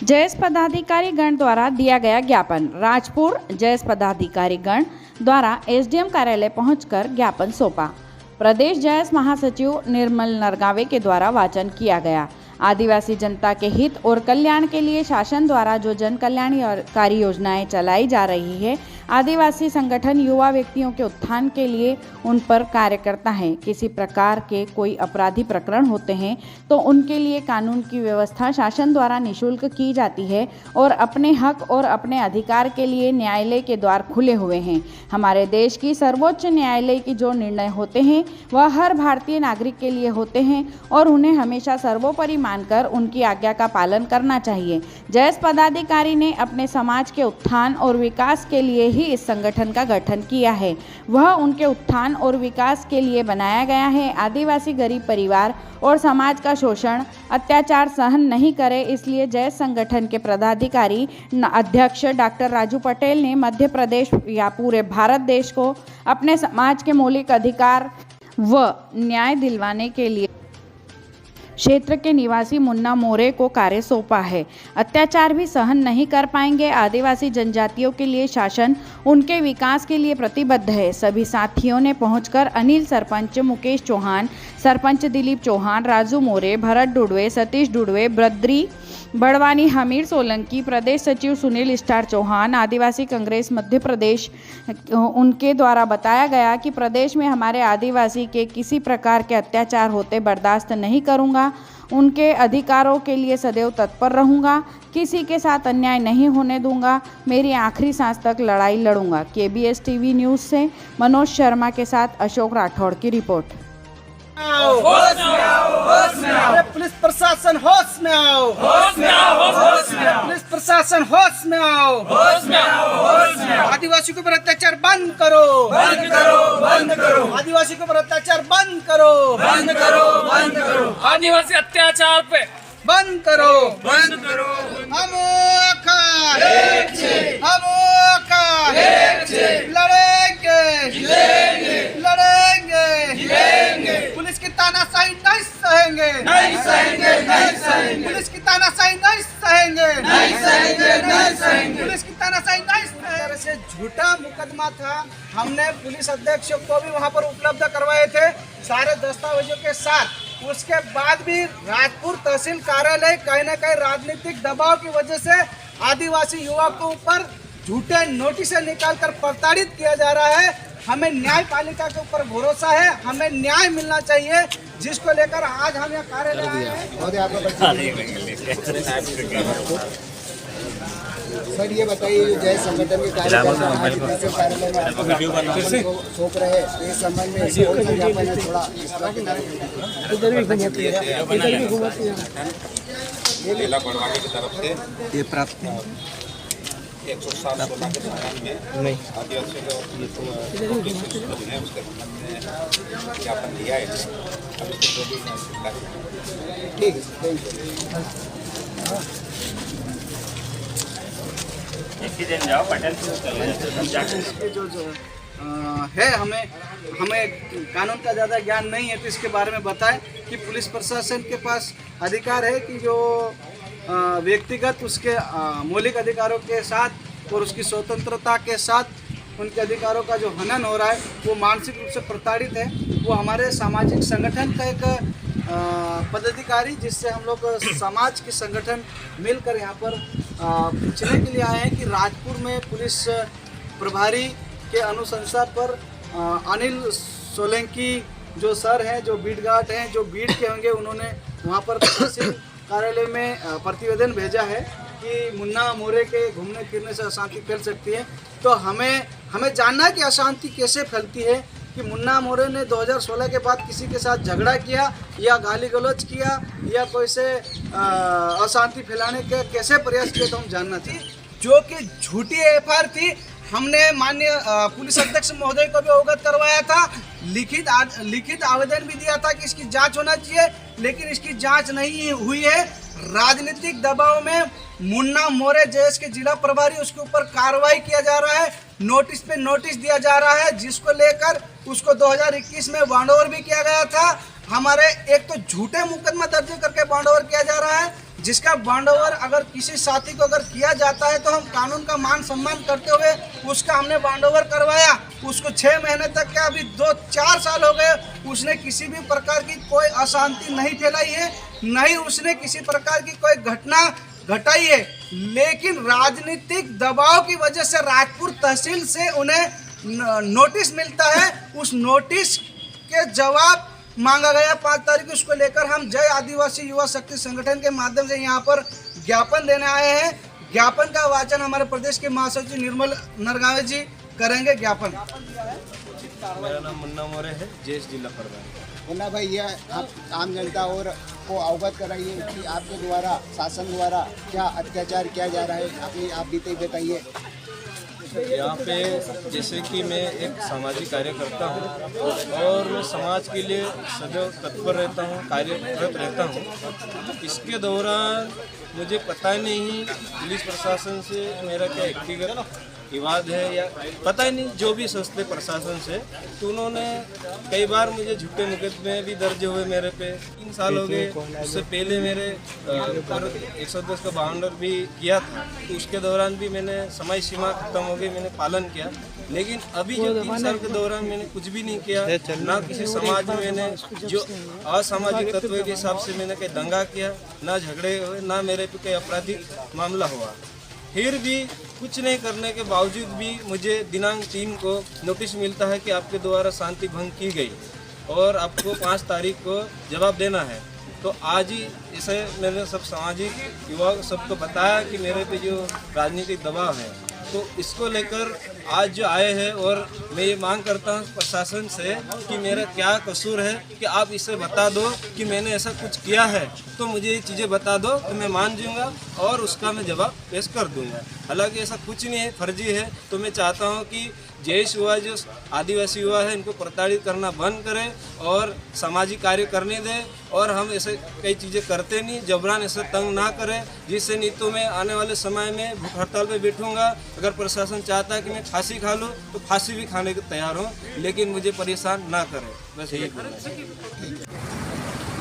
जयेश पदाधिकारी गण द्वारा दिया गया ज्ञापन। राजपुर जयेश पदाधिकारी गण द्वारा एसडीएम कार्यालय पहुंचकर ज्ञापन सौंपा। प्रदेश जयेश महासचिव निर्मल नरगावे के द्वारा वाचन किया गया। आदिवासी जनता के हित और कल्याण के लिए शासन द्वारा जो जन कल्याणकारी योजनाएं चलाई जा रही है, आदिवासी संगठन युवा व्यक्तियों के उत्थान के लिए उन पर कार्य करता है। किसी प्रकार के कोई अपराधी प्रकरण होते हैं तो उनके लिए कानून की व्यवस्था शासन द्वारा निःशुल्क की जाती है और अपने हक और अपने अधिकार के लिए न्यायालय के द्वार खुले हुए हैं। हमारे देश की सर्वोच्च न्यायालय की जो निर्णय होते हैं वह हर भारतीय नागरिक के लिए होते हैं और उन्हें हमेशा सर्वोपरि मानकर उनकी आज्ञा का पालन करना चाहिए। जयेश पदाधिकारी ने अपने समाज के उत्थान और विकास के लिए ही इस संगठन का गठन किया है। वह उनके उत्थान और विकास के लिए बनाया गया है। आदिवासी गरीब परिवार और समाज का शोषण अत्याचार सहन नहीं करे, इसलिए जयेश संगठन के पदाधिकारी अध्यक्ष डॉक्टर राजू पटेल ने मध्य प्रदेश या पूरे भारत देश को अपने समाज के मौलिक अधिकार व न्याय दिलवाने के लिए क्षेत्र के निवासी मुन्ना मोरे को कार्य सौंपा है। अत्याचार भी सहन नहीं कर पाएंगे। आदिवासी जनजातियों के लिए शासन उनके विकास के लिए प्रतिबद्ध है। सभी साथियों ने पहुंचकर अनिल सरपंच मुकेश चौहान, सरपंच दिलीप चौहान, राजू मोरे, भरत डुडवे, सतीश डुडवे, बद्री बड़वानी, हमीर सोलंकी, प्रदेश सचिव सुनील स्टार चौहान, आदिवासी कांग्रेस मध्य प्रदेश, उनके द्वारा बताया गया कि प्रदेश में हमारे आदिवासी के किसी प्रकार के अत्याचार होते बर्दाश्त नहीं करूंगा। उनके अधिकारों के लिए सदैव तत्पर रहूंगा। किसी के साथ अन्याय नहीं होने दूंगा। मेरी आखिरी सांस तक लड़ाई लड़ूंगा। केबीएस टीवी न्यूज़ से मनोज शर्मा के साथ अशोक राठौड़ की रिपोर्ट। होश में आओ, होश में आओ। पुलिस प्रशासन होश में आओ, होश में आओ, होश में आओ। पुलिस प्रशासन होश में आओ, होश में आओ, होश में आओ। आदिवासी के ऊपर अत्याचार बंद करो, बंद करो, बंद करो। आदिवासी के ऊपर अत्याचार बंद करो, बंद करो, बंद करो। आदिवासी अत्याचार पे बंद करो, बंद करो। लड़ेंगे, पुलिस की तानाशाही नहीं सहेंगे, नहीं सहेंगे, नहीं सहेंगे। पुलिस की तानाशाही नहीं सहेंगे, नहीं सहेंगे, नहीं सहेंगे। पुलिस की तानाशाही नहीं सहेंगे। से झूठा मुकदमा था। हमने पुलिस अध्यक्ष को भी वहां पर उपलब्ध करवाए थे सारे दस्तावेजों के साथ। उसके बाद भी राजपुर तहसील कार्यालय कहीं न कहीं राजनीतिक दबाव की वजह से आदिवासी युवा को ऊपर झूठे नोटिस निकालकर प्रताड़ित किया जा रहा है। हमें न्यायपालिका के ऊपर भरोसा है, हमें न्याय मिलना चाहिए, जिसको लेकर आज हम यहाँ कार्यालय आए हैं। सर ये बताइए, जय संगठन के कार्यालय सौंप रहे हैं, इस संबंध में थोड़ा इधर भी घुमाती है जिला बड़वानी की तरफ से ये प्राप्त 107 के संबंध में नहीं आदिवासी जो है उसके संबंध में ज्ञापन दिया है। अब इसको जो भी ठीक है, जाओ पटेल जो है, हमें कानून का ज़्यादा ज्ञान नहीं है, तो इसके बारे में बताएं कि पुलिस प्रशासन के पास अधिकार है कि जो व्यक्तिगत उसके मौलिक अधिकारों के साथ और उसकी स्वतंत्रता के साथ उनके अधिकारों का जो हनन हो रहा है, वो मानसिक रूप से प्रताड़ित है। वो हमारे सामाजिक संगठन का एक पदाधिकारी, जिससे हम लोग समाज के संगठन मिलकर यहाँ पर पूछने के लिए आए हैं कि राजपुर में पुलिस प्रभारी के अनुशंसा पर अनिल सोलंकी जो सर हैं, जो बीट गार्ड हैं, जो बीट के होंगे, उन्होंने वहाँ पर तहसील कार्यालय में प्रतिवेदन भेजा है कि मुन्ना मोरे के घूमने फिरने से अशांति फैल सकती है। तो हमें जानना है कि अशांति कैसे फैलती है, कि मुन्ना मोरे ने 2016 के बाद किसी के साथ झगड़ा किया या गाली गलौज किया या कोई से अशांति फैलाने के कैसे प्रयास किए, तो हम जानना चाहिए। जो कि झूठी एफआईआर थी। हमने माननीय पुलिस अध्यक्ष महोदय को भी अवगत करवाया था, लिखित आवेदन भी दिया था कि इसकी जांच होना चाहिए, लेकिन इसकी जांच नहीं हुई है। राजनीतिक दबाव में मुन्ना मोरे जयेश के जिला प्रभारी, उसके ऊपर कार्रवाई किया जा रहा है, नोटिस पे नोटिस दिया जा रहा है, जिसको लेकर उसको 2021 में बाउंड ओवर भी किया गया था। हमारे एक तो झूठे मुकदमा दर्ज करके बाउंड ओवर किया जा रहा है, जिसका बॉन्ड ओवर अगर किसी साथी को अगर किया जाता है तो हम कानून का मान सम्मान करते हुए उसका हमने बॉन्ड ओवर करवाया। उसको 6 महीने तक क्या अभी 2-4 साल हो गए, उसने किसी भी प्रकार की कोई अशांति नहीं फैलाई है, नहीं उसने किसी प्रकार की कोई घटना घटाई है। लेकिन राजनीतिक दबाव की वजह से राजपुर तहसील से उन्हें नोटिस मिलता है। उस नोटिस के जवाब मांगा गया 5 तारीख को। उसको लेकर हम जय आदिवासी युवा शक्ति संगठन के माध्यम से यहाँ पर ज्ञापन देने आए हैं। ज्ञापन का वाचन हमारे प्रदेश के महासचिव निर्मल नरगावे जी करेंगे। ज्ञापन। मेरा नाम मुन्ना मोरे है, जेएस जिला प्रधान। मुन्ना भाई, ये आप आम जनता और को अवगत कराइए कि आपके द्वारा शासन द्वारा क्या अत्याचार किया जा रहा है, अपनी आप बीते बताइए। यहाँ पे जैसे कि मैं एक सामाजिक कार्य करता हूँ और मैं समाज के लिए सदैव तत्पर रहता हूँ, कार्यरत रहता हूँ। इसके दौरान मुझे पता नहीं पुलिस प्रशासन से मेरा क्या व्यक्तिगत विवाद है या पता ही नहीं, जो भी संस्थे प्रशासन से, तो उन्होंने कई बार मुझे झूठे मुकदमे भी दर्ज हुए मेरे पे। 3 साल हो गए। उससे पहले मेरे 110 का बाउंडर भी किया था, तो उसके दौरान भी मैंने समय सीमा खत्म हो गई, मैंने पालन किया। लेकिन अभी जो 3 साल के दौरान मैंने कुछ भी नहीं किया, ना किसी समाज में मैंने जो असामाजिक तत्व के हिसाब से मैंने कहीं दंगा किया, ना झगड़े हुए, ना मेरे पे कोई आपराधिक मामला हुआ। फिर भी कुछ नहीं करने के बावजूद भी मुझे दिनांक 3 को नोटिस मिलता है कि आपके द्वारा शांति भंग की गई और आपको 5 तारीख को जवाब देना है। तो आज ही इसे मैंने सब सामाजिक युवा सबको बताया कि मेरे पे जो राजनीतिक दबाव है, तो इसको लेकर आज जो आए हैं और मैं ये मांग करता हूँ प्रशासन से कि मेरा क्या कसूर है, कि आप इसे बता दो कि मैंने ऐसा कुछ किया है तो मुझे ये चीज़ें बता दो, तो मैं मान जाऊँगा और उसका मैं जवाब पेश कर दूँगा। हालांकि ऐसा कुछ नहीं है, फर्जी है। तो मैं चाहता हूँ कि जयेश युवा जो आदिवासी युवा है इनको प्रताड़ित करना बंद करें और सामाजिक कार्य करने दें, और हम ऐसे कई चीज़ें करते नहीं, जबरान ऐसे तंग ना करें, जिससे नहीं तो मैं आने वाले समय में भूख हड़ताल पे बैठूंगा। अगर प्रशासन चाहता है कि मैं फांसी खा लूँ तो फांसी भी खाने को तैयार हूँ, लेकिन मुझे परेशान ना करें, बस यही बोलना है।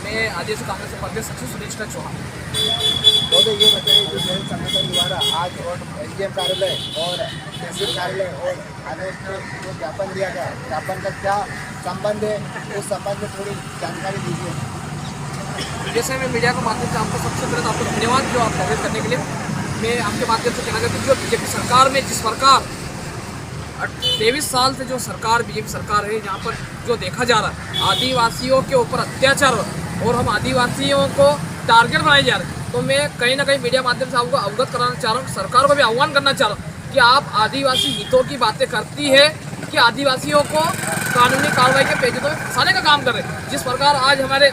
मैं आदिवासी कांग्रेस के प्रदेश सचिव सुरेश चौहान। तो ये बताइए कि जैन संगठन द्वारा आज और एसडीएम कार्यालय और तहसील कार्यालय और आदेश को जो ज्ञापन दिया गया, ज्ञापन का क्या संबंध है, उस संबंध में थोड़ी जानकारी दीजिए। जैसे मैं मीडिया के माध्यम से आपको सबसे पहले तो आपको धन्यवाद जो आप कवरेज करने के लिए। मैं आपके माध्यम से कहना चाहती हूँ, जो बीजेपी सरकार में जिस प्रकार 23 साल से जो सरकार बीजेपी सरकार है, यहाँ पर जो देखा जा रहा है आदिवासियों के ऊपर अत्याचार और हम आदिवासियों को टारगेट बनाए जा रहे हैं, तो मैं कहीं ना कहीं मीडिया माध्यम से आपको अवगत कराना चाह रहा हूँ, सरकार को भी आह्वान करना चाह रहा हूँ कि आप आदिवासी हितों की बातें करती है कि आदिवासियों को कानूनी कार्रवाई के पेज पर फंसाने का काम कर रहे हैं। जिस प्रकार आज हमारे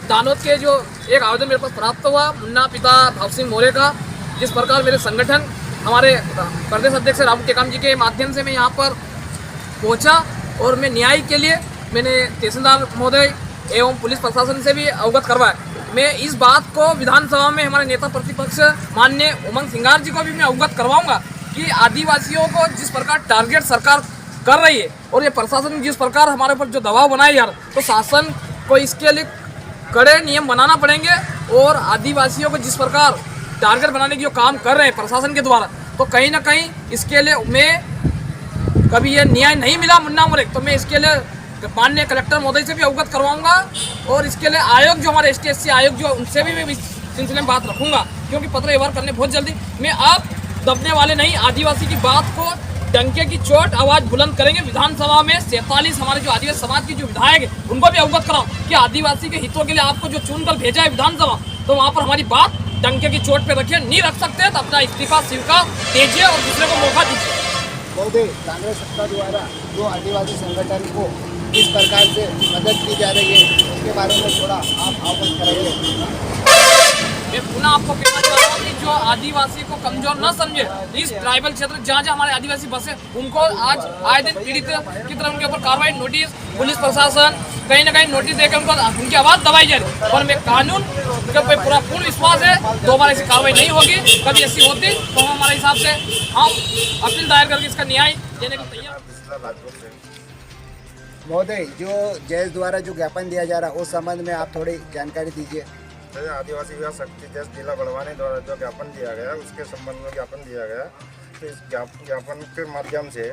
दानोद के जो एक आवेदन मेरे पास प्राप्त हुआ मुन्ना पिता भाव सिंह मोरे का, जिस प्रकार मेरे संगठन हमारे प्रदेश अध्यक्ष राहुल टेकाम जी के माध्यम से मैं यहाँ पर पहुँचा और मैं न्याय के लिए मैंने तहसीलदार महोदय एवं पुलिस प्रशासन से भी अवगत करवाया। मैं इस बात को विधानसभा में हमारे नेता प्रतिपक्ष माननीय उमंग सिंगार जी को भी मैं अवगत करवाऊंगा कि आदिवासियों को जिस प्रकार टारगेट सरकार कर रही है और ये प्रशासन जिस प्रकार हमारे ऊपर जो दबाव बनाए जा रहा है, तो शासन को इसके लिए कड़े नियम बनाना पड़ेंगे। और आदिवासियों को जिस प्रकार टारगेट बनाने की जो काम कर रहे हैं प्रशासन के द्वारा, तो कहीं ना कहीं इसके लिए मैं कभी ये न्याय नहीं मिला मुन्ना मोरे, तो मैं इसके लिए माननीय कलेक्टर महोदय से भी अवगत करवाऊंगा और इसके लिए आयोग जो हमारे ST/SC आयोग जो उनसे भी मैं इस सिलसिले में बात रखूंगा, क्योंकि पत्र व्यवहार करने बहुत जल्दी मैं आप दबने वाले नहीं, आदिवासी की बात को डंके की चोट आवाज बुलंद करेंगे। विधानसभा में 47 हमारे जो आदिवासी समाज के जो विधायक है उनको भी अवगत कराओ कि आदिवासी के हितों के लिए आपको जो चुनकर भेजा है विधानसभा, तो वहाँ पर हमारी बात डंके की चोट पे रखिए। नहीं रख सकते तो अपना इस्तीफा स्वीकार दीजिए और दूसरे को मौका दीजिए। महोदय, कांग्रेस सत्ता द्वारा जो आदिवासी संगठन को किस प्रकार से मदद की जा रही है, उसके बारे में थोड़ा आप अवगत कराइए। मैं पुनः आपको कहना चाह रहा हूँ कि जो आदिवासी को कमजोर न समझे, इस ट्राइबल क्षेत्र जहाँ जहाँ हमारे आदिवासी बसे उनको आज आए दिन पीड़ित की तरह उनके ऊपर कार्रवाई, नोटिस, पुलिस प्रशासन कहीं ना कहीं नोटिस देकर उनको उनकी आवाज़ दबाई जा रही है। और मैं कानून का पूरा पूर्ण विश्वास है, दोबारा ऐसी कार्रवाई नहीं होगी। कभी ऐसी होती तो हम हमारे हिसाब से हम अपील दायर करके इसका न्याय देने को तैयार। महोदय, जो जैस द्वारा जो ज्ञापन दिया जा रहा है उस संबंध में आप थोड़ी जानकारी दीजिए। जैसे आदिवासी विकास शक्ति जैसे जिला बड़वानी द्वारा जो ज्ञापन दिया गया उसके संबंध में ज्ञापन दिया गया, तो इस ज्ञापन के माध्यम से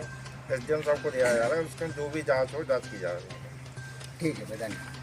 SDM साहब को दिया जा रहा है, उसमें जो भी जांच हो जांच की जा रही है। ठीक है, धन्यवाद।